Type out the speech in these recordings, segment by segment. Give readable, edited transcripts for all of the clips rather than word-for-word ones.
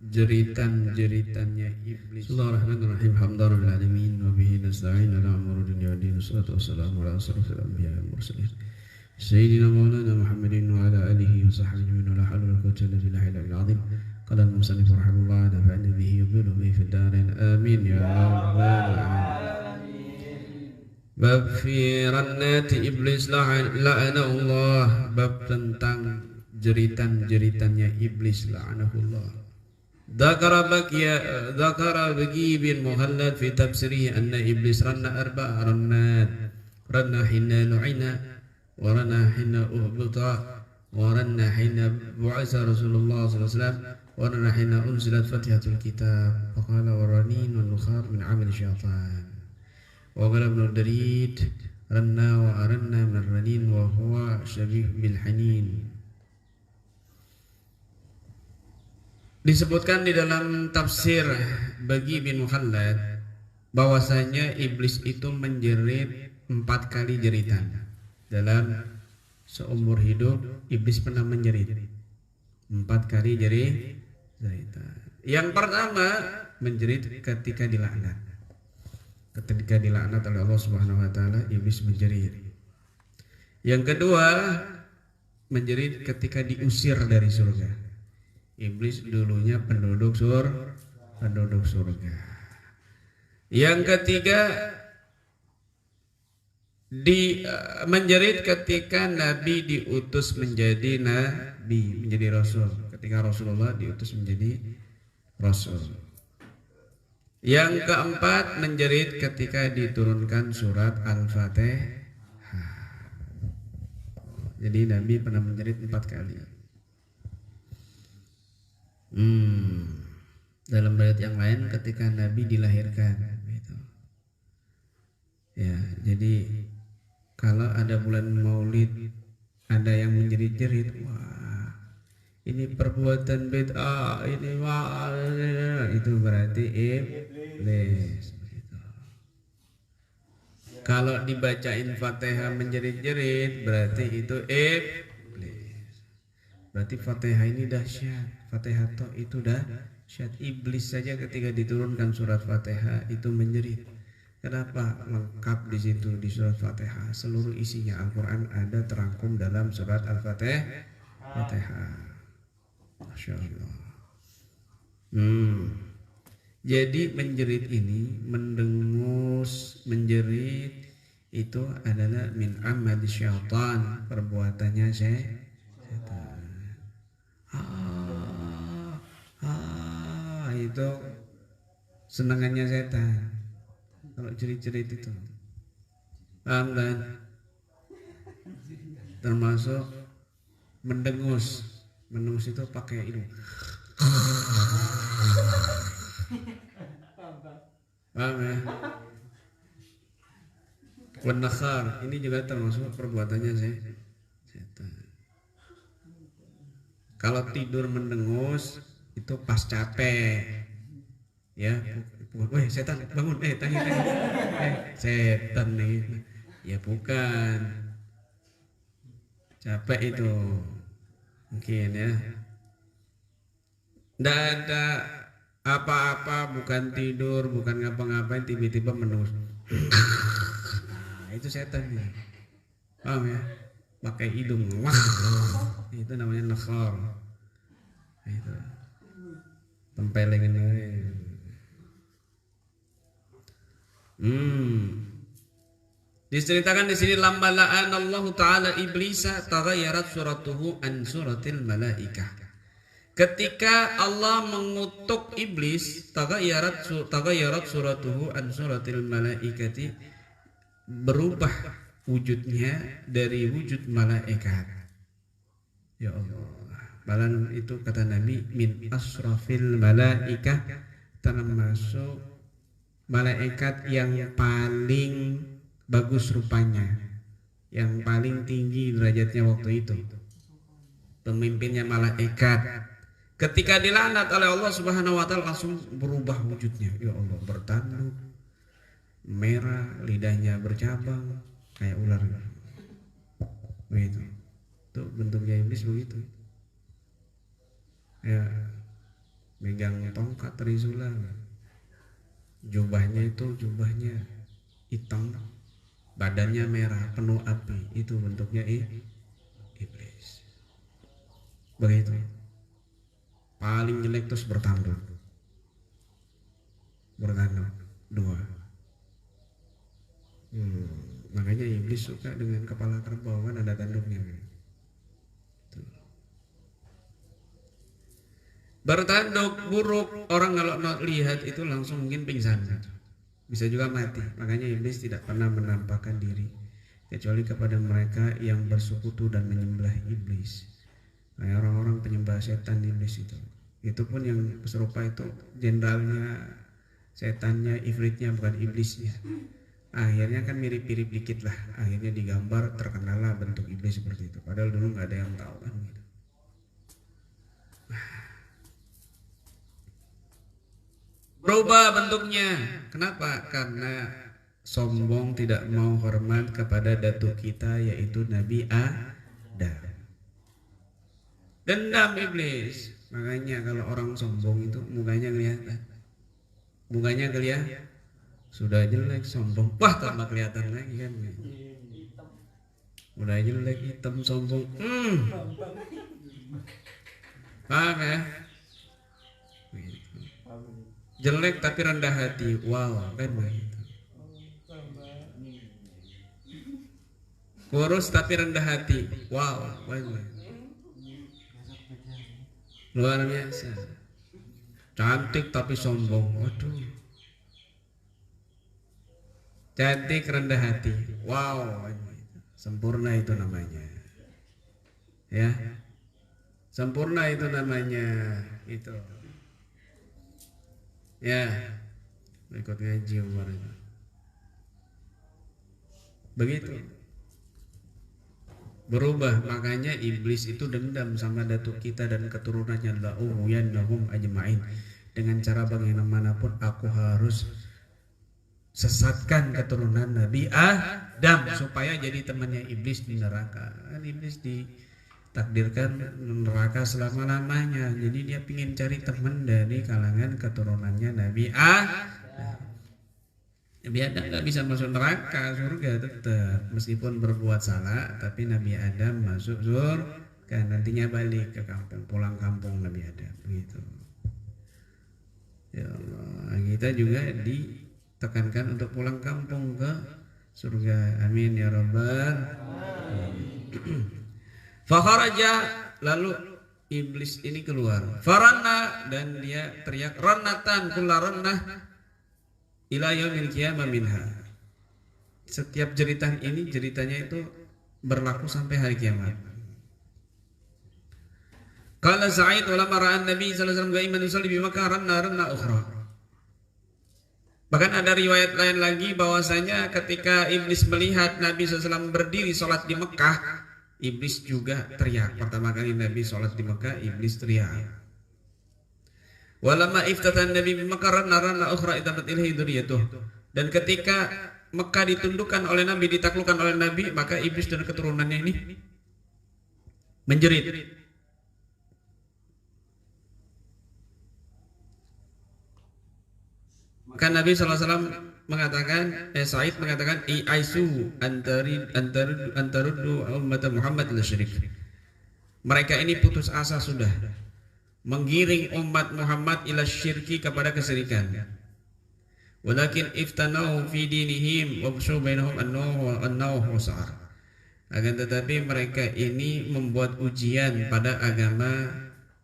jeritan-jeritannya iblis. Bismillahirrahmanirrahim. Alhamdulillahil alamin wa bihi nasta'in ala umuri dunya wa din. Wassalatu wassalamu ala asyrofil anbiya'i wal mursalin. Sayyidina Maulana Muhammadin wa ala alihi wa sahbihi wa la hawla wa la quwwata illa billahil aliyyil azim. Qala al-musannif rahimahullah nafa'ana bihi wa bihi fid darain. Amin ya rabbal alamin. Bab fi rannati iblis la'anahullah. Bab tentang jeritan-jeritannya iblis la'anahullah. Dzakara Baqi bin Muhallad fi tafsirih anna iblis ranna arba'a rannat. Ranna hina lu'ina wa ranna hina uhbita wa ranna hina bu'asa Rasulullah sallallahu alaihi wasallam wa ranna hina unzilat Fatihatul Kitab. Faqala waranin wa nukhar min 'amal syaitan. Wa qala Ibnu Darid ranna wa aranna min ar-ranin wa huwa syabih bil hanin. Disebutkan di dalam tafsir Baqi bin Muhallad bahwasanya iblis itu menjerit 4 kali jeritan. Dalam seumur hidup iblis pernah menjerit 4 kali jeritan. Yang pertama menjerit ketika dilaknat. Ketika dilaknat oleh Allah Subhanahu wa taala, iblis menjerit. Yang kedua menjerit ketika diusir dari surga. Iblis dulunya penduduk surga. Yang ketiga menjerit ketika Nabi diutus menjadi nabi, menjadi rasul. Ketika Rasulullah diutus menjadi rasul. Yang keempat menjerit ketika diturunkan surat Al-Fatihah. Jadi Nabi pernah menjerit 4 kali. Dalam riwayat yang lain ketika Nabi dilahirkan gitu. Ya, jadi kalau ada bulan Maulid ada yang menjerit-jerit, wah ini perbuatan bid'ah, ini wah, itu berarti iblis gitu. Kalau dibacain Fatihah menjerit-jerit berarti itu iblis. Berarti Fatihah ini dahsyat. Fatihah itu dahsyat. Iblis saja ketika diturunkan surat Fatihah itu menjerit. Kenapa? Lengkap di situ di surat Fatihah. Seluruh isinya Al-Quran ada terangkum dalam surat Al-Fatihah. Masya Allah. Jadi menjerit ini, mendengus, menjerit itu adalah min amal syaitan, perbuatannya setan. Itu senangannya setan. Kalau jerit-jerit itu, paham kan? Termasuk mendengus. Mendengus itu pakai hidung. Paham ya? Wanakhar, ini juga termasuk perbuatannya setan. Kalau tidur mendengus itu pas capek, ya, weh setan bangun, tangi, setan nih, ya bukan, capek itu, mungkin ya, nggak ada apa-apa, bukan tidur, bukan ngapa-ngapain, tiba-tiba mendengus, itu setan nih, paham ya? Pakai hidung, itu namanya nakhar, itu tempelengin. Diceritakan di sini lamma la'ana Allah taala iblisa taghayyarat suratuhu an suratil malaikah. Ketika Allah mengutuk iblis, taghayyarat suratuhu an suratil malaikati, berubah wujudnya dari wujud malaikat. Ya Allah. Balan itu kata Nabi min asrafil malaikah, termasuk malaikat yang paling bagus rupanya, yang paling tinggi derajatnya waktu itu. Pemimpinnya malaikat. Ketika dilaknat oleh Allah Subhanahu wa taala langsung berubah wujudnya. Ya Allah, bertanduk, merah, lidahnya bercabang kayak ular. Begitu. Itu bentuknya iblis begitu. Ya, megang tongkat trisula. Jubahnya hitam, badannya merah penuh api, itu bentuknya iblis. Begitu. Paling jelek terus bertanduk dua. Makanya iblis suka dengan kepala kerbau, kan ada tanduknya. Bertanduk buruk, orang kalau lihat itu langsung mungkin pingsan, bisa juga mati. Makanya iblis tidak pernah menampakkan diri kecuali kepada mereka yang bersekutu dan menyembelih iblis. Kayak orang-orang penyembah setan iblis itu pun yang serupa itu jenderalnya, setannya, ifritnya, bukan iblisnya. Akhirnya kan mirip-mirip dikit lah, akhirnya digambar terkenallah bentuk iblis seperti itu, padahal dulu nggak ada yang tahu kan gitu. Berubah bentuknya. Kenapa? Karena sombong, tidak mau hormat kepada datuk kita, yaitu Nabi Adam. Dendam iblis. Makanya kalau orang sombong itu mukanya kelihatan. Sudah jelek sombong, wah tambah kelihatan lagi kan. Udah jelek hitam sombong. Paham ya? Jelek tapi rendah hati, wow kan begitu. Kurus tapi rendah hati, wow kan begitu. Luar biasa. Cantik tapi sombong, waduh. Cantik rendah hati, wow kan begitu. Sempurna itu namanya, ya. Sempurna itu namanya itu. Ya, ikut ngaji Umar itu. Begitu. Berubah, makanya iblis itu dendam sama datuk kita dan keturunannya, la'ughwiyannahum ajma'in. Dengan cara bagaimanapun aku harus sesatkan keturunan Nabi Adam supaya jadi temannya iblis di neraka. Kan iblis ditakdirkan neraka selama-lamanya. Jadi dia ingin cari teman dari kalangan keturunannya Nabi Adam. Nabi Adam nggak bisa masuk neraka, surga tetap meskipun berbuat salah, tapi Nabi Adam masuk surga, nantinya balik ke kampung, pulang kampung Nabi Adam begitu. Ya Allah, kita juga ditekankan untuk pulang kampung ke surga. Amin ya rabbal alamin. Fakharaja, lalu iblis ini keluar. Farana, dan dia teriak ranatan kullarannah ila yaumil qiyamah minha. Setiap jeritan ini, jeritanya itu berlaku sampai hari kiamat. Qala Sa'id ulama ra'an Nabi sallallahu alaihi wasallam qaiman yusalli bi Makkah ranna ukhra. Bahkan ada riwayat lain lagi bahwasanya ketika iblis melihat Nabi SAW berdiri sholat di Mekah, iblis juga teriak. Pertama kali Nabi sholat di Mekah, iblis teriak. Walamma iftatan Nabi Mekah ranna ukhra itabat ilaihi dzurriyyatuh. Dan ketika Mekah ditundukkan oleh Nabi, ditaklukkan oleh Nabi, maka iblis dan keturunannya ini menjerit. Maka Nabi SAW mengatakan, Sa'id mengatakan, Aisu antaruddu umat Muhammad ila syirik. Mereka ini putus asa sudah menggiring umat Muhammad ila syirki, kepada kesyirikan. Walakin iftanau fi dinihim wa bushu bainahum an-nawh wa sa'ar. Akan tetapi mereka ini membuat ujian pada agama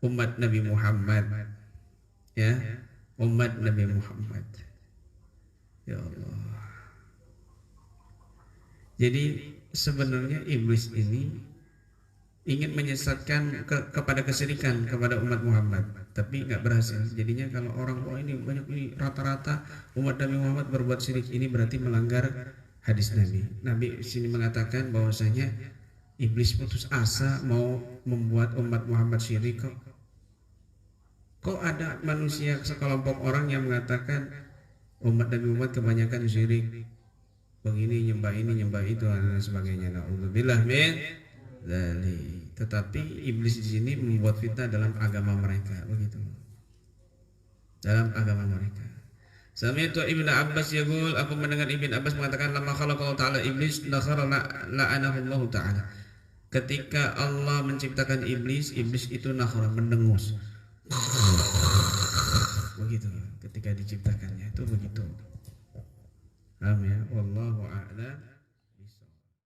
umat Nabi Muhammad. Ya, umat Nabi Muhammad. Ya Allah. Jadi sebenarnya iblis ini ingin menyesatkan kepada kesyirikan kepada umat Muhammad, tapi nggak berhasil. Jadinya kalau orang ini banyak ini rata-rata umat Nabi Muhammad berbuat syirik, ini berarti melanggar hadis Nabi. Nabi sini mengatakan bahwasanya iblis putus asa mau membuat umat Muhammad syirik. Kok ada manusia sekelompok orang yang mengatakan umat Nabi Muhammad kebanyakan syirik, begini nyembah ini nyembah itu dan sebagainya. Na'udzubillah min dzalik. Tetapi iblis di sini membuat fitnah dalam agama mereka begitu. dalam agama mereka. Sami'tu Ibnu Abbas yaqul, aku mendengar Ibnu Abbas mengatakan lamma khalaqallahu ta'ala iblis nakhara la'anahu ta'ala. Ketika Allah menciptakan iblis, iblis itu nakhara, mendengus. Begitu ketika diciptakannya itu begitu. Paham ya? Wallahu a'lam.